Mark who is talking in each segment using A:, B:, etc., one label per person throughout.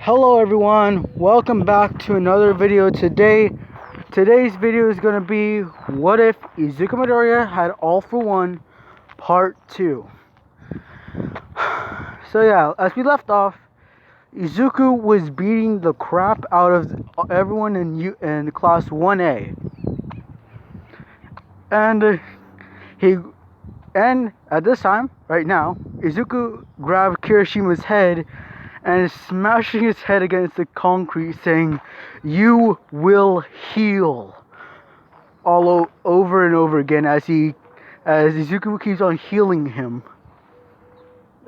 A: Hello everyone, welcome back to another video. Today's video is going to be what if Izuku Midoriya had All For One Part 2. So yeah, as we left off, Izuku was beating the crap out of everyone in class 1A. And at this time, right now, Izuku grabbed Kirishima's head and is smashing his head against the concrete, saying, "You will heal," over and over again as Izuku keeps on healing him.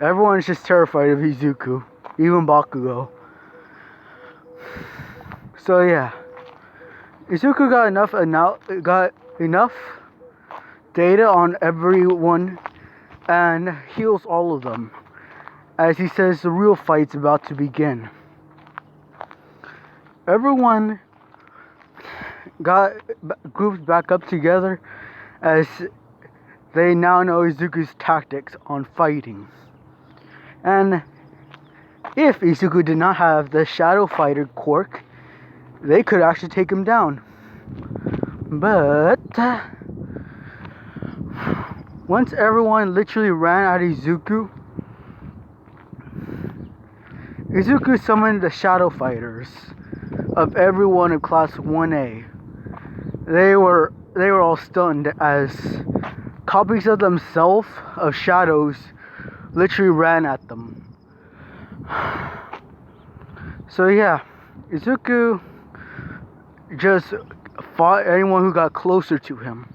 A: Everyone is just terrified of Izuku, even Bakugo. So yeah, Izuku got enough data on everyone and heals all of them. As he says, the real fight's about to begin. Everyone got grouped back up together as they now know Izuku's tactics on fighting. And if Izuku did not have the shadow fighter Quirk, they could actually take him down. But once everyone literally ran at Izuku summoned the shadow fighters of everyone in class 1A. They were all stunned as copies of themselves of shadows literally ran at them. So yeah, Izuku just fought anyone who got closer to him.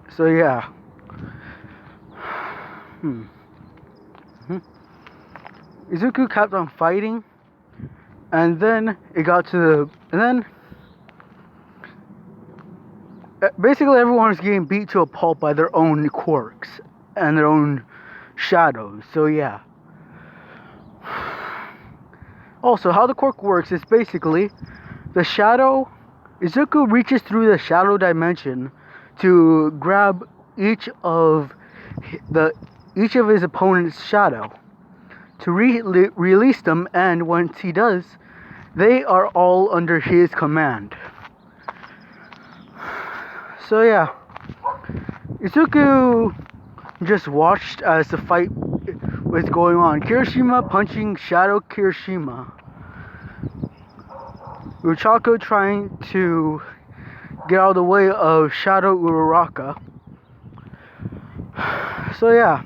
A: So yeah. Izuku kept on fighting, and then basically everyone was getting beat to a pulp by their own quirks and their own shadows. So yeah. Also, how the quirk works is basically Izuku reaches through the shadow dimension to grab each of his opponent's shadow to release them, and once he does, they are all under his command. So yeah, Izuku just watched as the fight was going on. Kirishima punching Shadow Kirishima. Uchako trying to get out of the way of Shadow Uraraka. So yeah,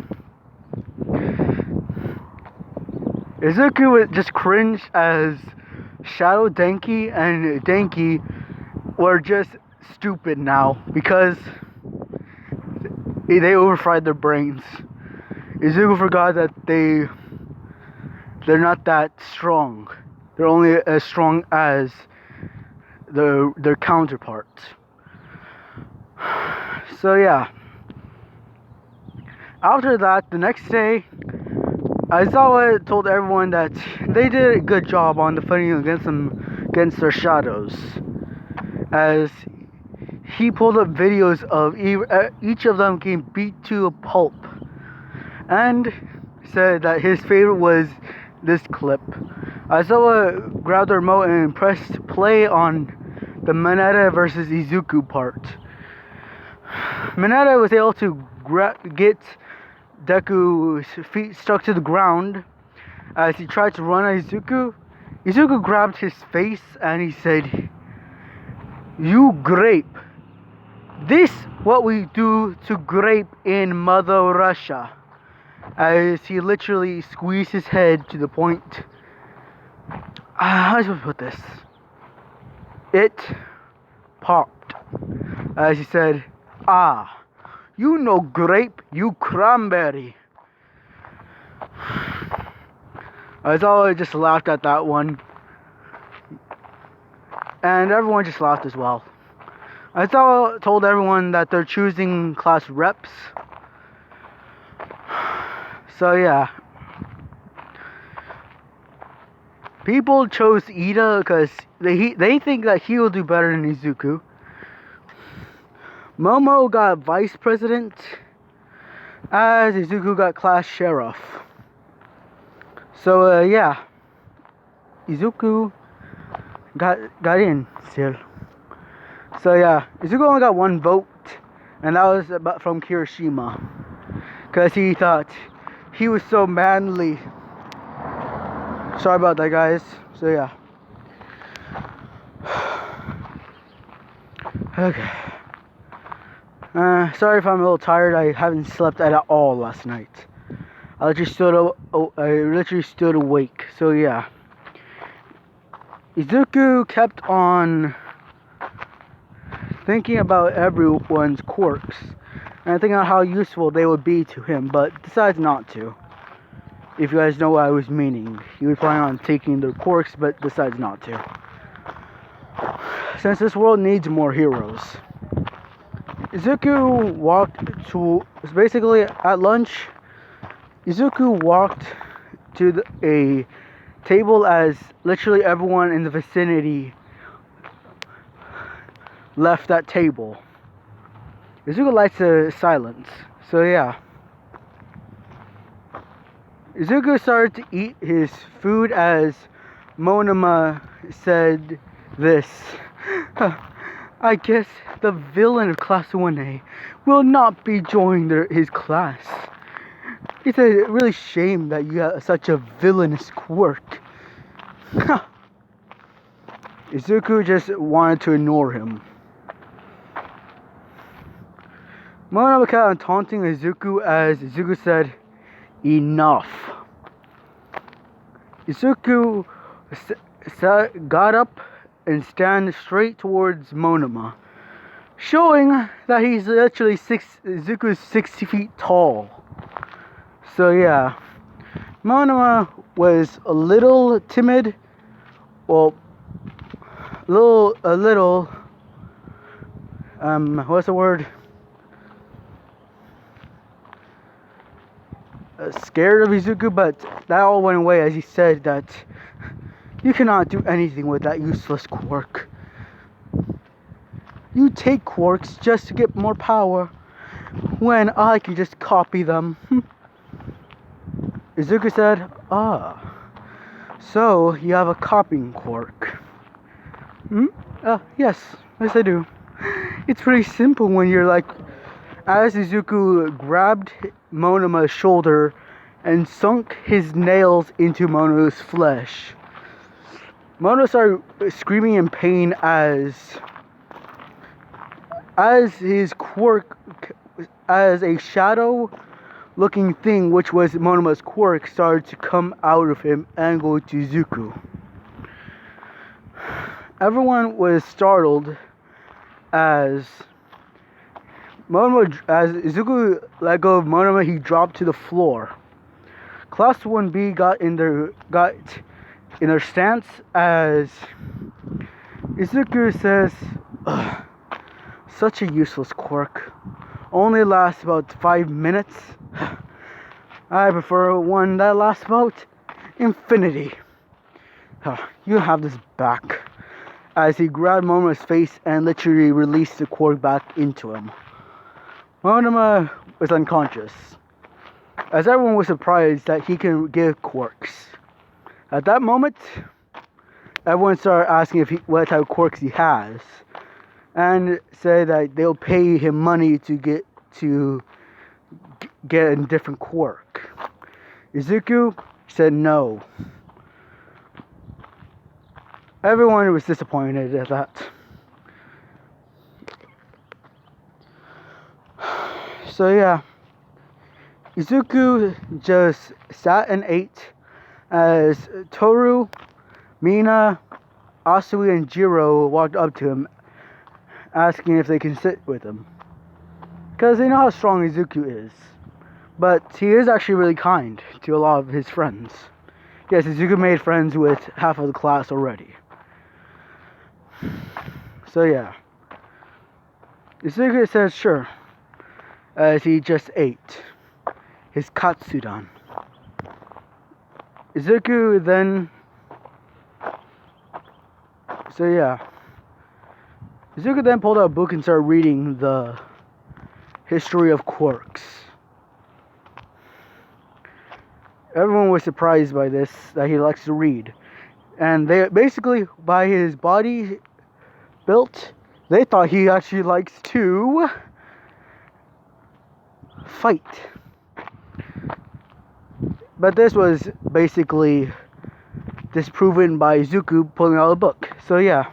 A: Izuku would just cringe as Shadow Denki and Denki were just stupid now because they overfried their brains. Izuku forgot that they're not that strong. They're only as strong as their counterparts. So yeah. After that, the next day, Aizawa told everyone that they did a good job on defending against their shadows, as he pulled up videos of each of them getting beat to a pulp, and said that his favorite was this clip. Aizawa grabbed the remote and pressed play on the Mineta versus Izuku part. Mineta was able to get Deku's feet stuck to the ground as he tried to run at Izuku. Izuku grabbed his face and he said, "You grape. This what we do to grape in Mother Russia." As he literally squeezed his head to the point. How am I supposed to put this? It popped. As he said, "Ah. You no grape, you cranberry." As always, just laughed at that one. And everyone just laughed as well. I told everyone that they're choosing class reps. So yeah. People chose Ida because they think that he will do better than Izuku. Momo got vice president, as Izuku got class sheriff. So yeah, Izuku got in still. So yeah, Izuku only got one vote, and that was about from Kirishima, because he thought he was so manly. Sorry about that, guys. So yeah. Okay. Sorry if I'm a little tired. I haven't slept at all last night. I literally stood awake. So yeah. Izuku kept on thinking about everyone's quirks and thinking about how useful they would be to him, but decides not to. If you guys know what I was meaning, he was planning on taking their quirks, but decides not to. Since this world needs more heroes. Izuku walked to, basically at lunch, Izuku walked to a table as literally everyone in the vicinity left that table. Izuku likes the silence, so yeah. Izuku started to eat his food as Monoma said this. I guess the villain of Class 1A will not be joining his class. It's a really shame that you have such a villainous quirk. Izuku just wanted to ignore him. Monoma kept on taunting Izuku as Izuku said, "Enough." Izuku got up and stand straight towards Monoma, showing that he's literally Izuku's 60 feet tall. So yeah, Monoma was a little timid, well, a little, what's the word? Scared of Izuku, but that all went away as he said that you cannot do anything with that useless quirk. You take quirks just to get more power, when I can just copy them. Izuku said, so you have a copying quirk. Yes I do. It's pretty simple when you're like, as Izuku grabbed Monoma's shoulder and sunk his nails into Mono's flesh. Mono started screaming in pain as his quirk, as a shadow looking thing, which was Monoma's quirk, started to come out of him and go to Izuku. Everyone was startled as Izuku let go of Monoma, he dropped to the floor. Class 1B got in their stance as Izuku says, such a useless quirk. Only lasts about 5 minutes. I prefer one that lasts about infinity. You have this back. As he grabbed Monoma's face and literally released the quirk back into him. Monoma was unconscious, as everyone was surprised that he can give quirks. At that moment, everyone started asking what type of quirks he has, and said that they'll pay him money to get a different quirk. Izuku said no. Everyone was disappointed at that. So yeah, Izuku just sat and ate as Toru, Mina, Asui, and Jiro walked up to him asking if they can sit with him. Because they know how strong Izuku is. But he is actually really kind to a lot of his friends. Yes, Izuku made friends with half of the class already. So yeah. Izuku says sure, as he just ate his katsudan. Izuku then... So yeah. Izuku then pulled out a book and started reading the history of quirks. Everyone was surprised by this, that he likes to read. And they basically, by his body built, they thought he actually likes to fight. But this was basically disproven by Izuku pulling out a book. So yeah.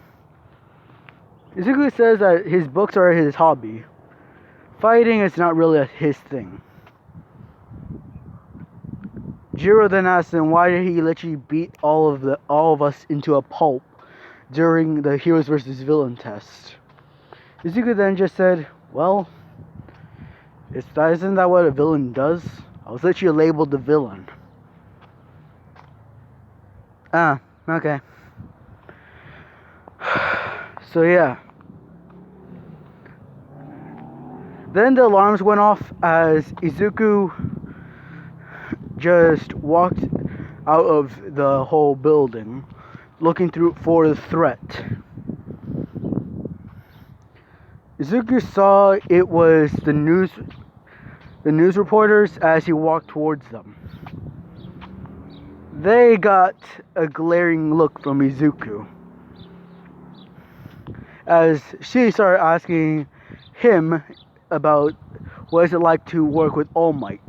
A: Izuku says that his books are his hobby. Fighting is not really his thing. Jiro then asks him why did he literally beat all of us into a pulp during the heroes versus villain test. Izuku then just said, well, isn't that what a villain does? I was literally labeled the villain. Ah, okay. So yeah. Then the alarms went off as Izuku just walked out of the whole building, looking through for the threat. Izuku saw it was the news reporters as he walked towards them. They got a glaring look from Izuku as she started asking him about what is it like to work with All Might.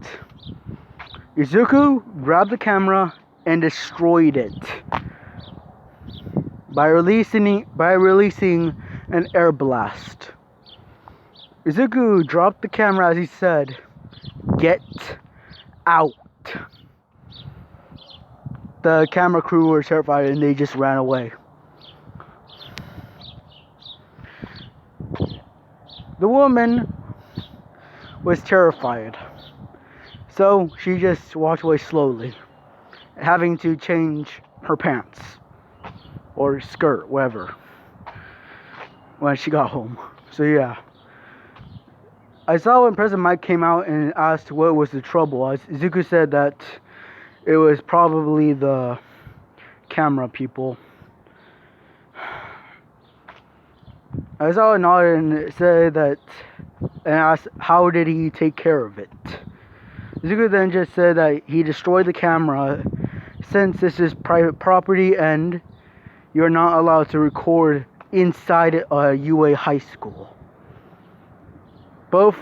A: Izuku grabbed the camera and destroyed it by releasing an air blast. Izuku dropped the camera as he said, "Get out." The camera crew were terrified and they just ran away. The woman was terrified, so she just walked away slowly, having to change her pants or skirt, whatever, when she got home. So yeah, I saw when President Mike came out and asked what was the trouble. Izuku said that it was probably the camera people. Aizawa nodded and said that, and asked how did he take care of it. Izuku then just said that he destroyed the camera since this is private property and you're not allowed to record inside a UA high school. Both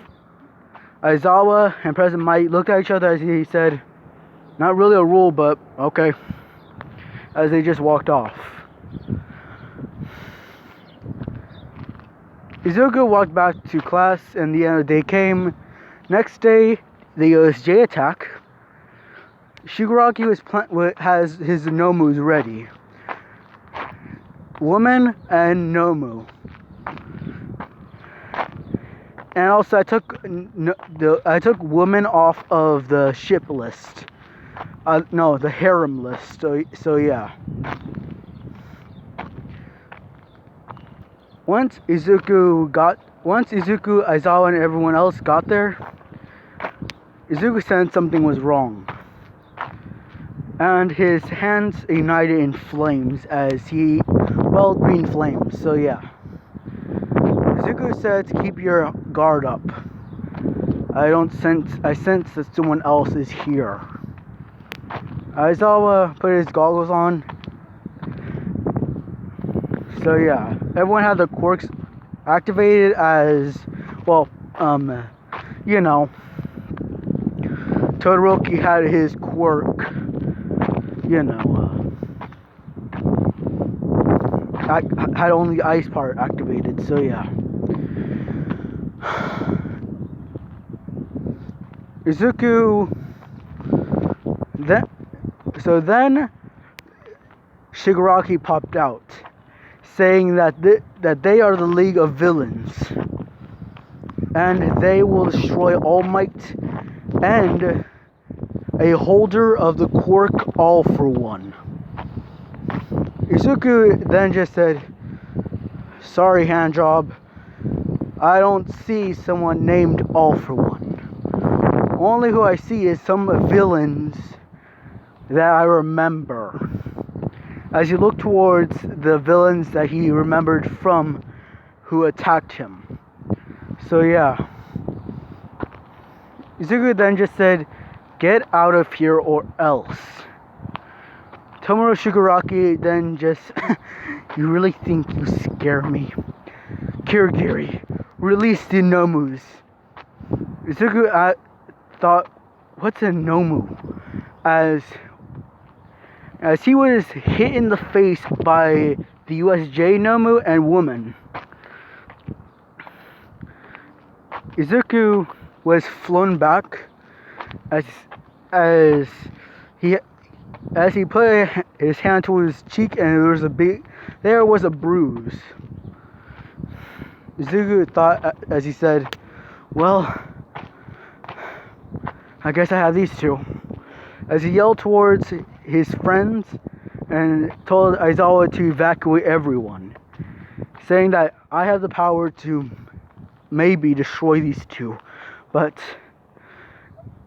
A: Aizawa and President Mike looked at each other as he said, not really a rule, but okay, as they just walked off. Izuku walked back to class and the end of the day came. Next day, the USJ attack. Shigaraki has his Nomus ready. Woman and Nomu. And also I took woman off of the ship list. No, the harem list. So yeah. Once Izuku, Aizawa, and everyone else got there, Izuku sensed something was wrong. And his hands ignited in flames as he, green flames. So yeah. Izuku said to keep your guard up. I sense that someone else is here. Aizawa put his goggles on. So yeah, everyone had their quirks activated as, you know, Todoroki had his quirk, you know, had only the ice part activated, so yeah. Izuku, then Shigaraki popped out, saying that they are the League of Villains, and they will destroy All Might and a holder of the quirk All for One. Izuku then just said, "Sorry, handjob, I don't see someone named All for One. Only who I see is some villains that I remember." As he looked towards the villains that he remembered from who attacked him. So yeah. Izuku then just said, "Get out of here or else." Tomura Shigaraki then just, you really think you scare me? Kirigiri, release the Nomus. Izuku thought, what's a Nomu? As he was hit in the face by the USJ Nomu and woman. Izuku was flown back as he put his hand to his cheek, and there was a bruise. Izuku thought, as he said, well, I guess I have these two. As he yelled towards his friends and told Aizawa to evacuate everyone, saying that I have the power to maybe destroy these two, but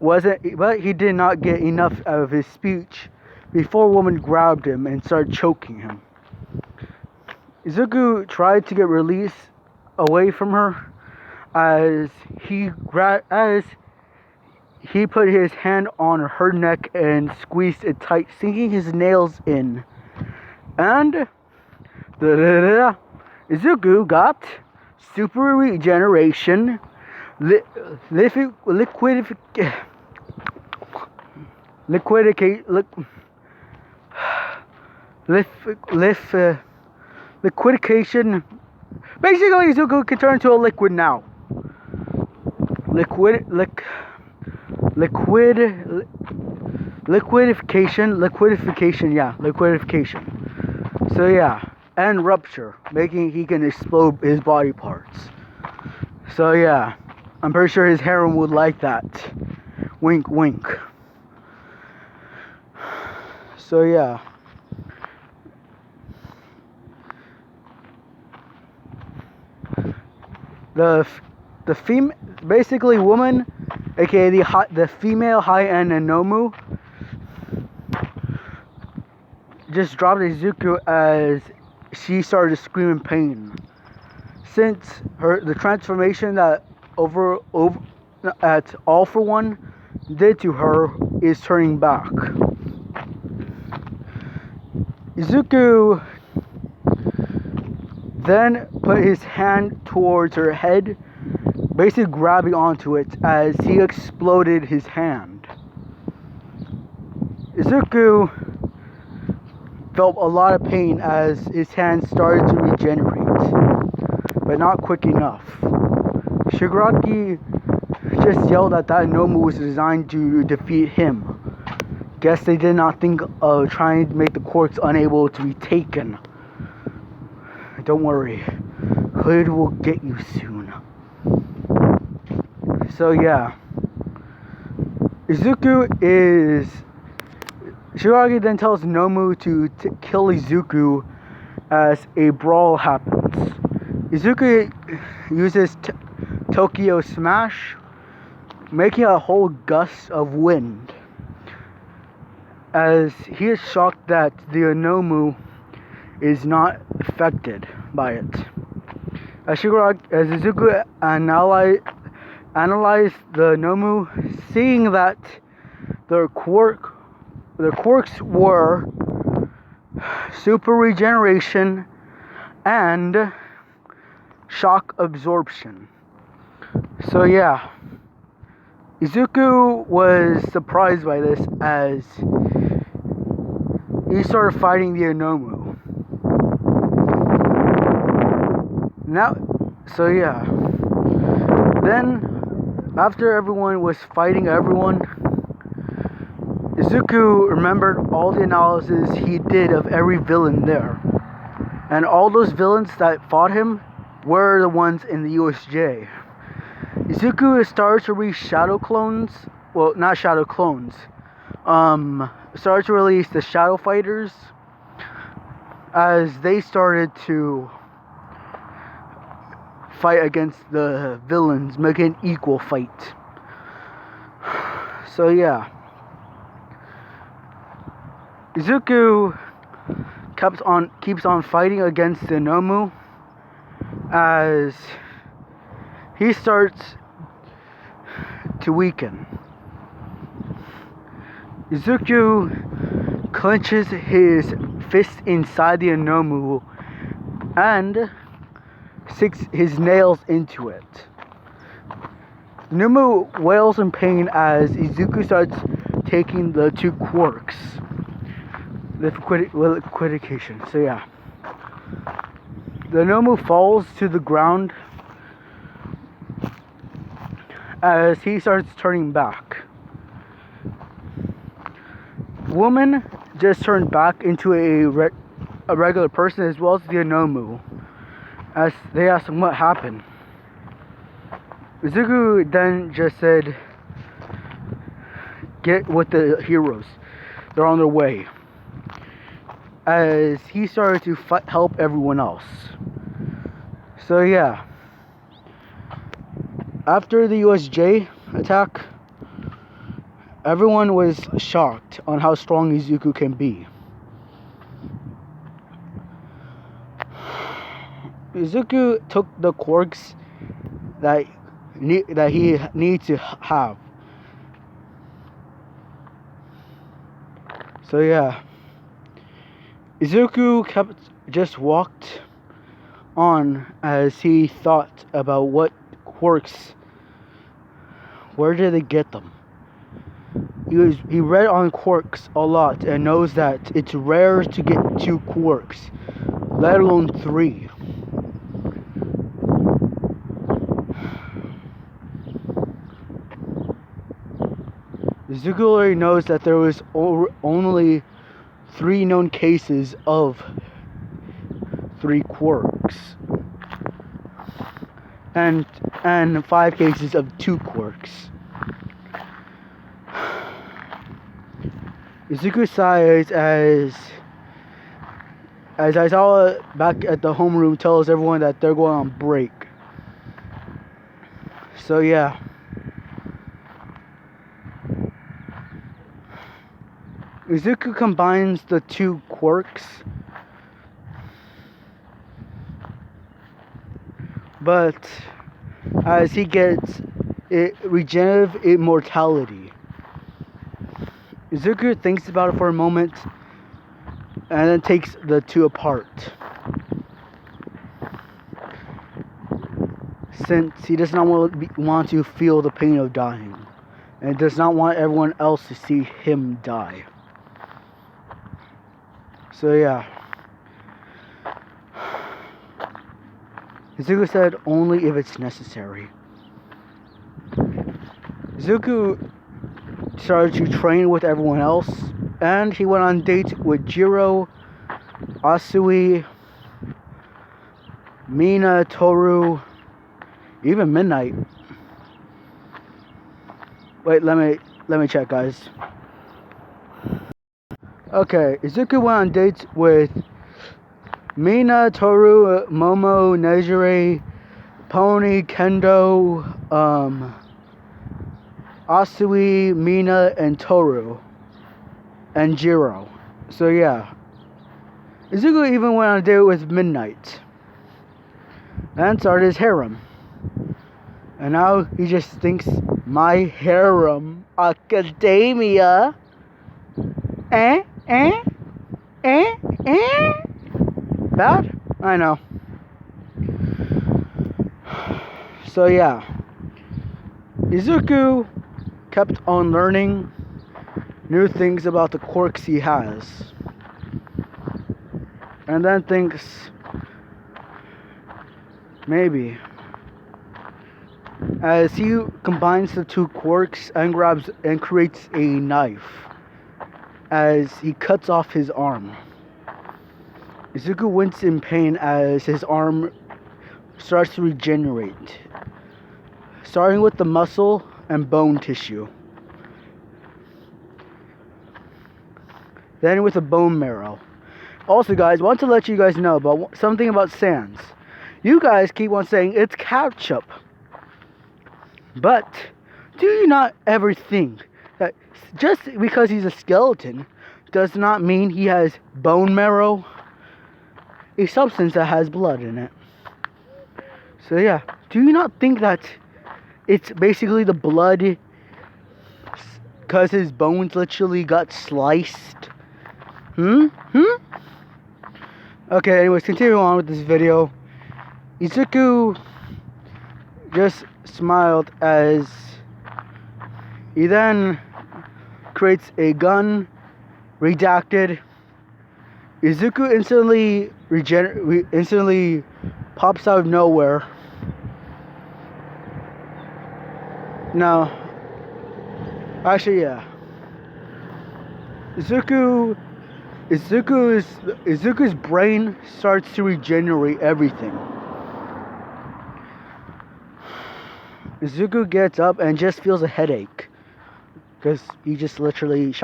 A: he did not get enough of his speech before a woman grabbed him and started choking him. Izuku tried to get release away from her as he put his hand on her neck and squeezed it tight, sinking his nails in. And Izuku got super regeneration, liquidification. Basically, Izuku can turn into a liquid now. Liquidification. So yeah, and rupture, making he can explode his body parts. So yeah, I'm pretty sure his harem would like that. Wink, wink. So yeah. The basically woman, aka the female high-end Nomu, just dropped Izuku as she started to scream in pain. Since the transformation that at All For One did to her is turning back. Izuku then put his hand towards her head, basically grabbing onto it as he exploded his hand. Izuku felt a lot of pain as his hand started to regenerate, but not quick enough. Shigaraki just yelled that Nomu was designed to defeat him. Guess they did not think of trying to make the Quirks unable to be taken. Don't worry, Hood will get you soon. So yeah, Shigaraki then tells Nomu to kill Izuku as a brawl happens. Izuku uses Tokyo Smash, making a whole gust of wind, as he is shocked that the Nomu is not affected by it. As Izuku analyzed the Nomu, seeing that their quirks were super regeneration and shock absorption. So yeah, Izuku was surprised by this as he started fighting the Nomu. Then after everyone was fighting everyone, Izuku remembered all the analysis he did of every villain there. And all those villains that fought him were the ones in the USJ. Izuku started to release shadow clones. Well, not shadow clones. Started to release the shadow fighters as they started to fight against the villains, make an equal fight. So yeah, Izuku keeps on fighting against the Nomu as he starts to weaken. Izuku clenches his fist inside the Nomu and sinks his nails into it. Nomu wails in pain as Izuku starts taking the two quirks. Liquidification. So yeah. The Nomu falls to the ground as he starts turning back. Woman just turned back into a regular person, as well as the Nomu, as they asked him what happened. Izuku then just said, "Get with the heroes, they're on their way," as he started to help everyone else. So yeah, after the USJ attack, everyone was shocked on how strong Izuku can be. Izuku took the quirks that he needs to have. So yeah, Izuku just walked on as he thought about what quirks, where did they get them? He read on quirks a lot and knows that it's rare to get 2 quirks, let alone 3. Izuku already knows that there was only 3 known cases of 3 quirks and 5 cases of 2 quirks. Izuku sighs as Aizawa back at the homeroom tells everyone that they're going on break. So yeah. Izuku combines the 2 quirks, but as he gets regenerative immortality. Izuku thinks about it for a moment and then takes the 2 apart, since he does not want to feel the pain of dying and does not want everyone else to see him die. So yeah, Izuku said only if it's necessary. Izuku started to train with everyone else, and he went on dates with Jiro, Asui, Mina, Toru, even Midnight. Wait, let me check, guys. Okay, Izuku went on dates with Mina, Toru, Momo, Nejire, Pony, Kendo, Asui, Mina, and Toru, and Jiro. So yeah, Izuku even went on a date with Midnight and started his harem. And now he just thinks, my harem academia. Bad? I know. So yeah, Izuku kept on learning new things about the quirks he has, and then thinks maybe, as he combines the 2 quirks and grabs and creates a knife as he cuts off his arm. Izuku winces in pain as his arm starts to regenerate, starting with the muscle and bone tissue, then with the bone marrow. Also, guys, want to let you guys know about something about Sans. You guys keep on saying it's ketchup, but do you not ever think that just because he's a skeleton does not mean he has bone marrow, a substance that has blood in it? So yeah, do you not think that it's basically the blood, because his bones literally got sliced Okay, anyways, continuing on with this video. Izuku just smiled as he then creates a gun, redacted. Izuku instantly pops out of nowhere. Now, actually, yeah. Izuku's brain starts to regenerate everything. Izuku gets up and just feels a headache because he just literally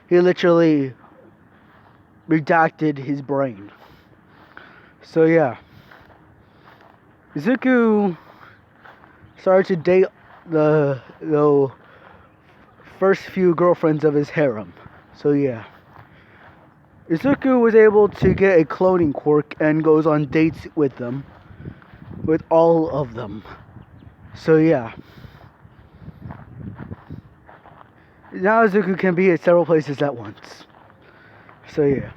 A: he literally redacted his brain. So yeah, Izuku started to date the first few girlfriends of his harem. So yeah, Izuku was able to get a cloning quirk and goes on dates with them, with all of them. So yeah, now Izuku can be at several places at once. So yeah.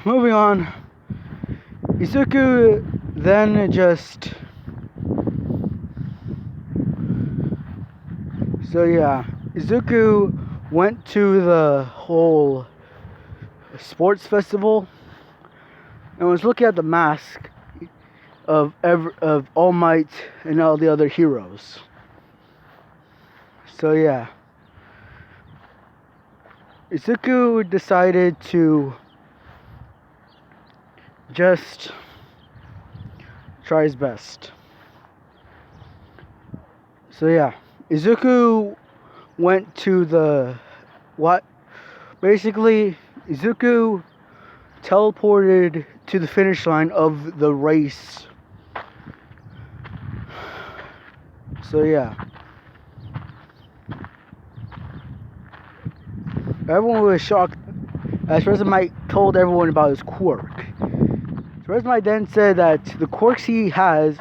A: Moving on. Izuku then just... Izuku went to the whole sports festival and was looking at the mask of All Might and all the other heroes. So yeah, Izuku decided to just try his best. So yeah, Izuku went to the basically Izuku teleported to the finish line of the race. So yeah, everyone was shocked as Resmite told everyone about his quirk. Resmite then said that the quirks he has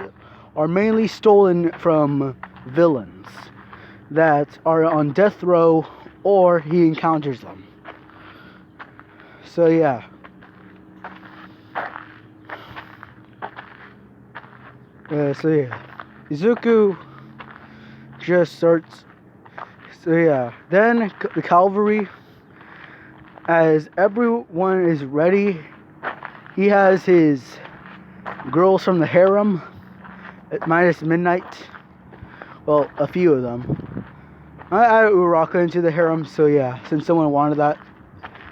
A: are mainly stolen from villains that are on death row or he encounters them. So yeah. Izuku just starts. Then the cavalry, as everyone is ready, he has his girls from the harem at minus midnight. Well, a few of them. I added Uraka into the harem, so yeah, since someone wanted that.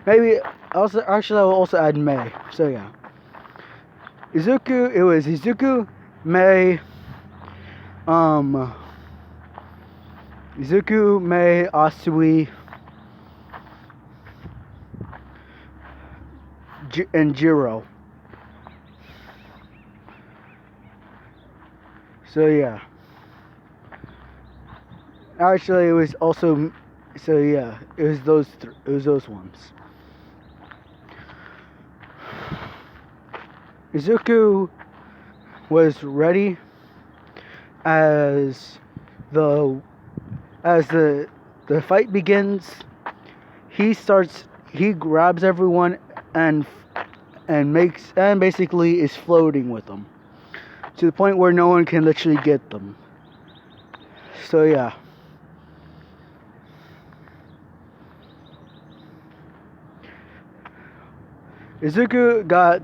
A: Maybe I will also add Mei. So yeah. It was Izuku, Mei, Asui, and Jiro. So yeah. Actually, it was also. So yeah, it was those. It was those ones. Izuku was ready as the fight begins. He grabs everyone and basically is floating with them to the point where no one can literally get them. So yeah. Izuku got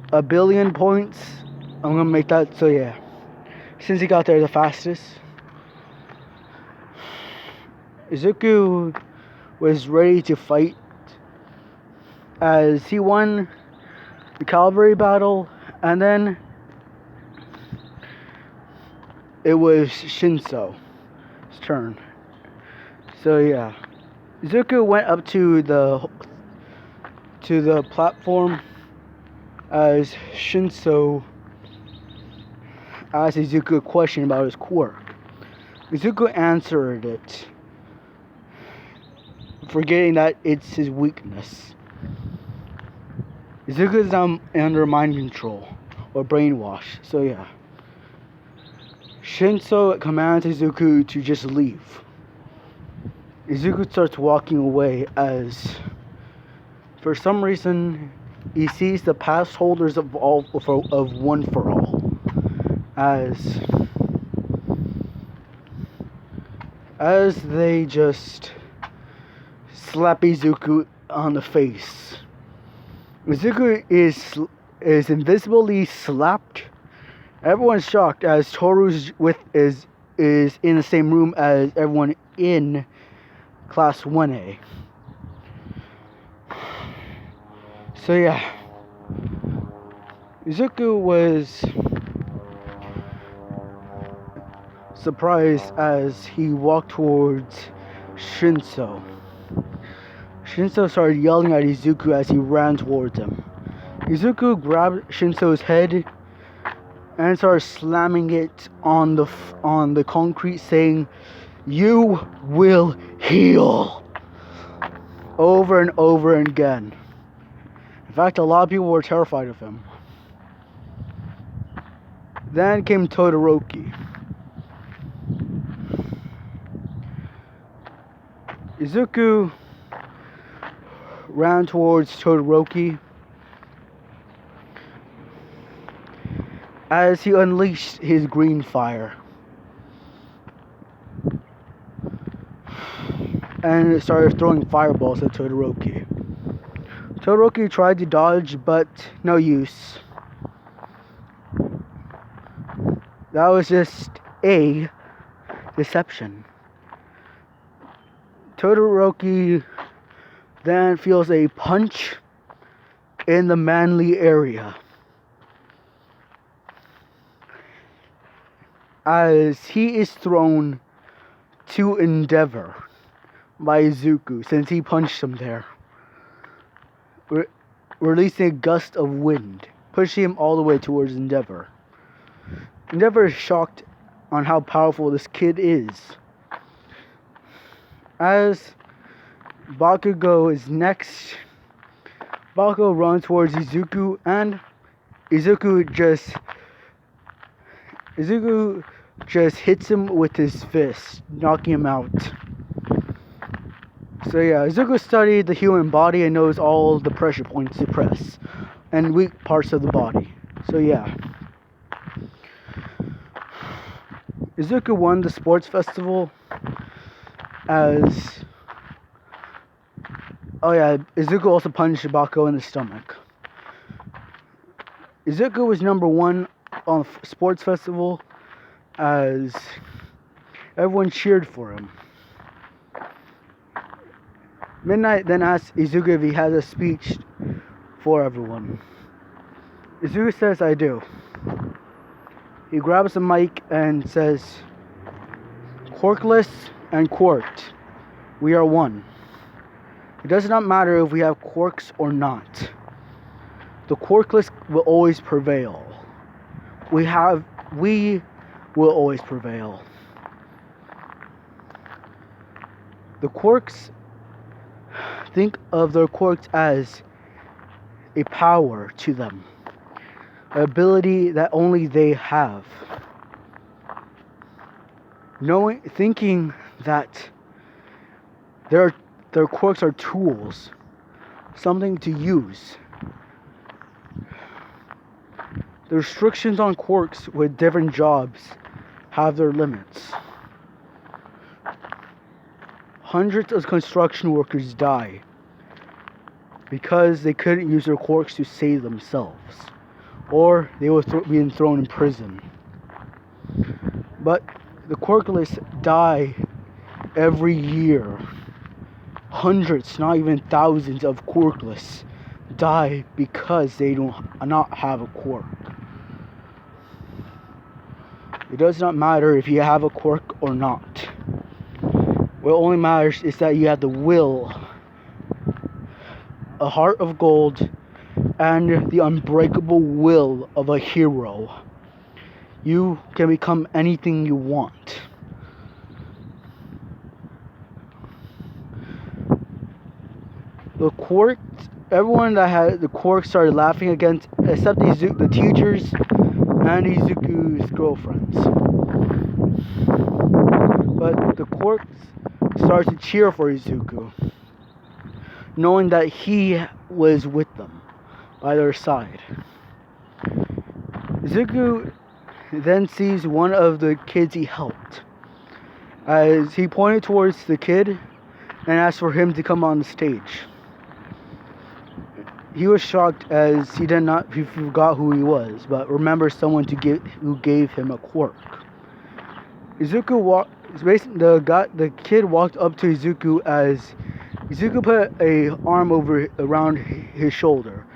A: 1 billion points. I'm gonna make that, so yeah. Since he got there the fastest. Izuku was ready to fight as he won the cavalry battle, and then it was Shinso's turn. So yeah. Izuku went up to the platform as Shinso asked Izuku a question about his quirk. Izuku answered it, forgetting that it's his weakness. Izuku is now under mind control or brainwash. So yeah. Shinso commands Izuku to just leave. Izuku starts walking away as, for some reason, he sees the past holders of One for All as they just slap Izuku on the face. Izuku is invisibly slapped. Everyone's shocked as Toru's is in the same room as everyone in Class 1A. So yeah, Izuku was surprised as he walked towards Shinso. Shinso started yelling at Izuku as he ran towards him. Izuku grabbed Shinso's head and started slamming it on the concrete, saying, "You will heal," over and over again. In fact, a lot of people were terrified of him. Then came Todoroki. Izuku ran towards Todoroki as he unleashed his green fire and started throwing fireballs at Todoroki. Todoroki tried to dodge, but no use. That was just a deception. Todoroki then feels a punch in the manly area as he is thrown to Endeavor by Izuku since he punched him there, releasing a gust of wind, pushing him all the way towards Endeavor. Endeavor is shocked on how powerful this kid is. As Bakugo is next, Bakugo runs towards Izuku, and Izuku just hits him with his fist, knocking him out. So yeah, Izuku studied the human body and knows all the pressure points to press and weak parts of the body. So yeah. Izuku won the sports festival as... Oh yeah, Izuku also punched Bakugo in the stomach. Izuku was number 1 on the sports festival as everyone cheered for him. Midnight then asks Izuku if he has a speech for everyone. Izuku says, "I do." He grabs the mic and says, "Quirkless and quirked, we are one. It does not matter if we have quirks or not. The quirkless will always prevail. We will always prevail. The quirks, think of their quirks as a power to them, an ability that only they have. Thinking that their quirks are tools, something to use. The restrictions on quirks with different jobs have their limits. Hundreds of construction workers die because they couldn't use their quirks to save themselves, or they were being thrown in prison. But the quirkless die every year. Hundreds, not even thousands of quirkless die because they do not have a quirk. It does not matter if you have a quirk or not. What only matters is that you have the will, a heart of gold, and the unbreakable will of a hero. You can become anything you want. The quirk, everyone that had the quirk started laughing against, except the teachers and Izuku's girlfriends. But the Quirks started to cheer for Izuku, knowing that he was with them, by their side. Izuku then sees one of the kids he helped, as he pointed towards the kid and asked for him to come on the stage. He was shocked as he forgot who he was, but remembered someone who gave him a quirk. The kid walked up to Izuku as Izuku put a arm around his shoulder,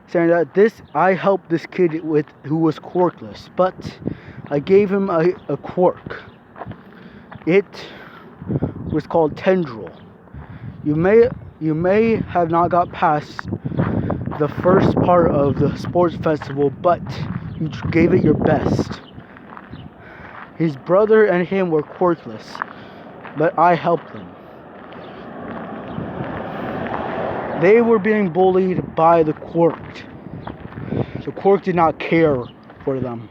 A: saying that I helped this kid who was quirkless, but I gave him a quirk. It was called Tendril. You may have not got past the first part of the sports festival, but you gave it your best. His brother and him were quirkless, but I helped them. They were being bullied by the Quirk. The Quirk did not care for them.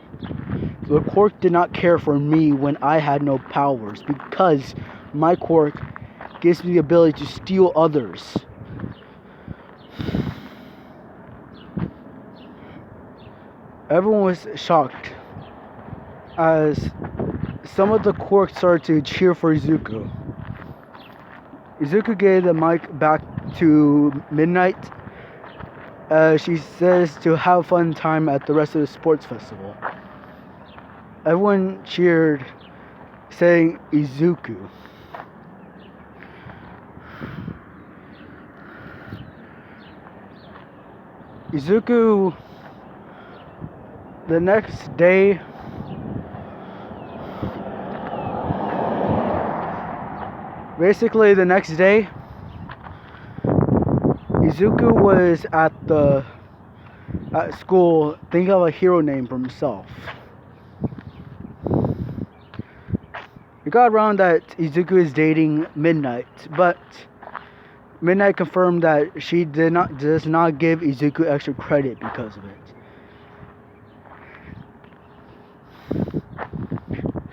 A: The Quirk did not care for me when I had no powers, because my Quirk gives me the ability to steal others. Everyone was shocked as some of the Quirks started to cheer for Izuku. Izuku gave the mic back to Midnight. She says to have fun time at the rest of the sports festival. Everyone cheered, saying Izuku. Izuku, the next day, Izuku was at school thinking of a hero name for himself. It got around that Izuku is dating Midnight, but Midnight confirmed that she does not give Izuku extra credit because of it.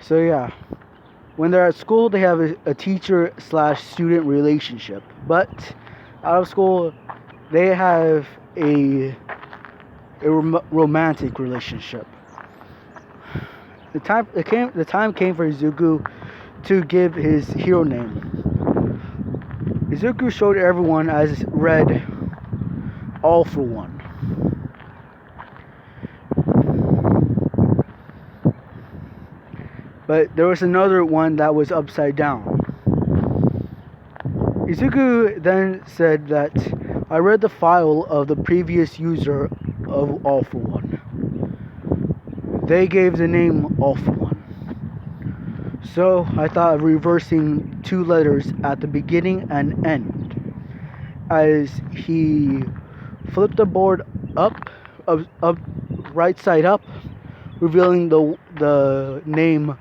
A: So yeah, when they're at school, they have a teacher/student relationship, but out of school, they have a romantic relationship. The time came for Izuku to give his hero name. Izuku showed everyone as read All for One. But there was another one that was upside down. Izuku then said that I read the file of the previous user of All for One. They gave the name All for One. So I thought of reversing 2 letters at the beginning and end. As he flipped the board up right side up, revealing the name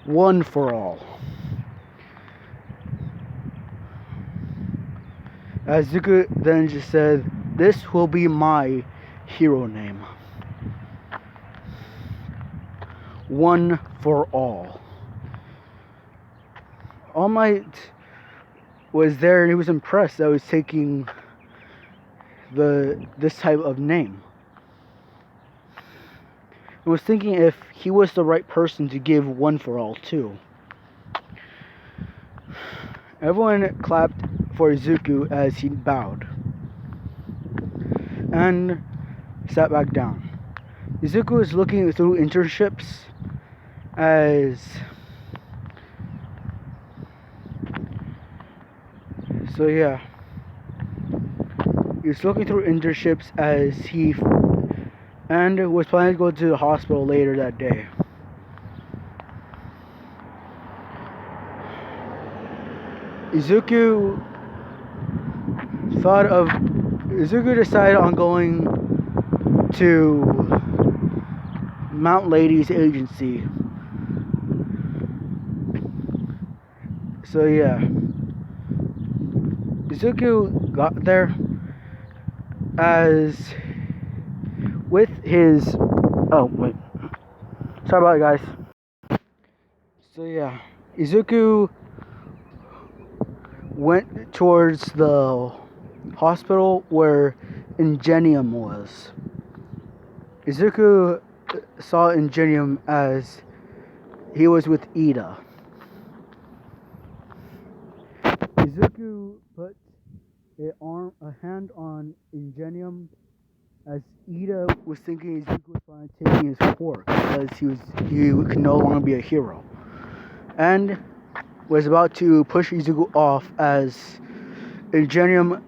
A: One for All. As Zuko then just said, this will be my hero name. One for All. All Might was there and he was impressed that I was taking this type of name. I was thinking if he was the right person to give One for All to. Everyone clapped for Izuku as he bowed and sat back down. Izuku was looking through internships he was looking through internships and was planning to go to the hospital later that day. Izuku decided on going to Mount Lady's agency. So yeah, Izuku got there with his. Oh wait, sorry about it, guys. So yeah, Izuku went towards the hospital where Ingenium was. Izuku saw Ingenium as he was with Ida. Izuku put a hand on Ingenium as Ida was thinking Izuku was finally taking his quirk because he could no longer be a hero, and was about to push Izuku off as Ingenium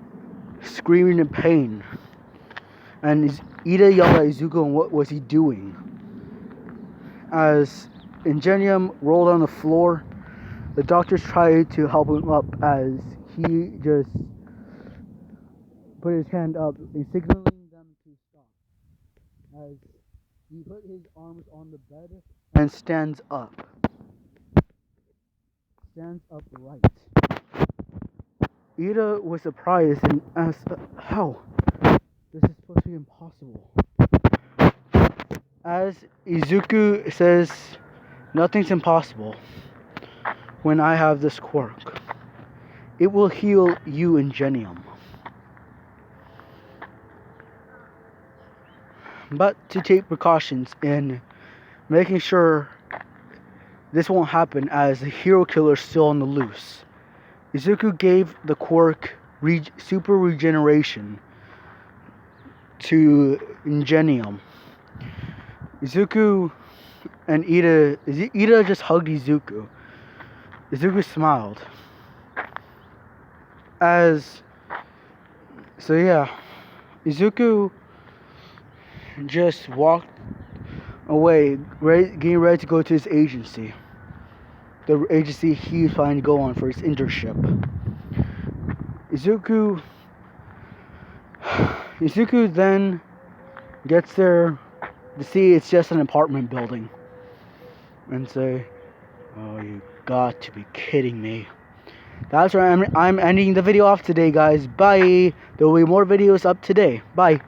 A: screaming in pain, and Ida yelled at Izuku and what was he doing. As Ingenium rolled on the floor, the doctors tried to help him up as he just put his hand up and signaling them to stop. As he put his arms on the bed and stands up. Stands upright. Ida was surprised and asked, how? This is supposed to be impossible. As Izuku says, nothing's impossible when I have this quirk. It will heal you, Ingenium. But to take precautions in making sure this won't happen as the hero killer is still on the loose, Izuku gave the quirk super regeneration to Ingenium. Izuku and Ida just hugged Izuku. Izuku smiled. Izuku just walked away, getting ready to go to his agency. The agency he was planning to go on for his internship. Izuku then gets there to see it's just an apartment building. And say, oh, you got to be kidding me. That's where I'm ending the video off today, guys. Bye. There will be more videos up today. Bye.